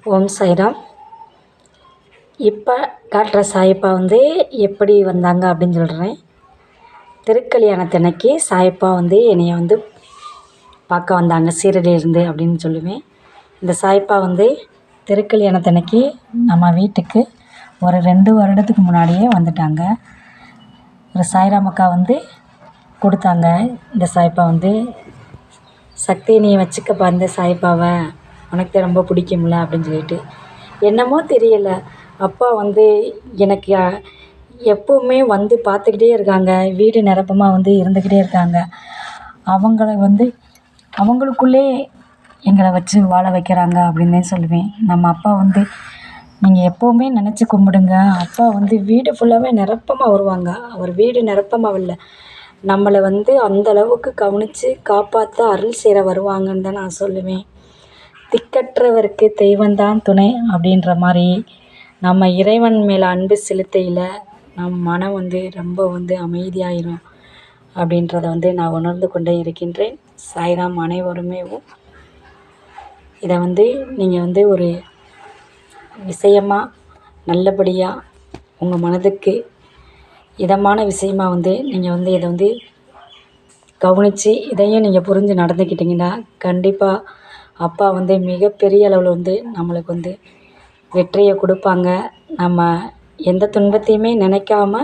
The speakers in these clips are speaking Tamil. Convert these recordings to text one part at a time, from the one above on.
ஓம் சாய்ராம். இப்போ காட்டுற சாயப்பா எப்படி வந்தாங்க அப்படின்னு சொல்கிறேன். திருக்கல்யாணத்தன்னைக்கு சாயப்பா என்னைய பார்க்க வந்தாங்க சீரடியிலேருந்து அப்படின்னு சொல்லுவேன். இந்த சாயப்பா திருக்கல்யாணத்தன்னைக்கு நம்ம வீட்டுக்கு ஒரு 2 வருடத்துக்கு முன்னாடியே வந்துட்டாங்க. ஒரு சாய்ராம் அக்கா கொடுத்தாங்க. இந்த சாயப்பா சக்தி நீ வச்சுக்கப்பா இந்த சாயப்பாவை, உனக்கு தான் ரொம்ப பிடிக்கும்ல அப்படின்னு சொல்லிட்டு. என்னமோ தெரியல, அப்பா எனக்கு எப்போவுமே பார்த்துக்கிட்டே இருக்காங்க. வீடு நிரப்பமாக இருந்துக்கிட்டே இருக்காங்க. அவங்களுக்குள்ளே எங்களை வச்சு வாழ வைக்கிறாங்க அப்படின்னு தான் சொல்லுவேன். நம்ம அப்பா நீங்கள் எப்போவுமே நினச்சி கும்பிடுங்க. அப்பா வீடு ஃபுல்லாகவே நிரப்பமாக வருவாங்க. அவர் வீடு நிரப்பமாக இல்லை, நம்மளை அந்தளவுக்கு கவனித்து காப்பாற்ற அருள் சேர வருவாங்கன்னு தான் நான் சொல்லுவேன். திக்கற்றவருக்கு தெய்வந்தான் துணை அப்படின்ற மாதிரி நம்ம இறைவன் மேலே அன்பு செலுத்தையில் நம் மனம் ரொம்ப அமைதியாயிரும் அப்படின்றத நான் உணர்ந்து கொண்டே இருக்கின்றேன். சாய்ராம் அனைவருமே இதை நீங்கள் ஒரு விஷயமாக நல்லபடியாக உங்கள் மனதுக்கு இதமான விஷயமா நீங்கள் இதை கவனித்து இதையும் நீங்கள் புரிஞ்சு நடந்துக்கிட்டிங்கன்னா கண்டிப்பாக அப்பா மிகப்பெரிய அளவில் நம்மளுக்கு வெற்றியை கொடுப்பாங்க. நம்ம எந்த துன்பத்தையுமே நினைக்காம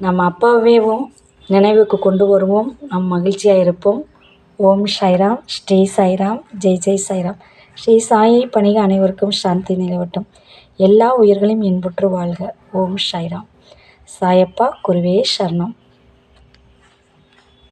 நம்ம அப்பாவேவும் நினைவுக்கு கொண்டு வருவோம். நம் மகிழ்ச்சியாக இருப்போம். ஓம் சாய்ராம். ஸ்ரீ சாய்ராம். ஜெய் ஜெய் சாய்ராம். ஸ்ரீ சாயை பணிக அனைவருக்கும் சாந்தி நிலவட்டும். எல்லா உயிர்களையும் இன்புற்று வாழ்க. ஓம் சாய்ராம். சாயப்பா குருவே சரணம்.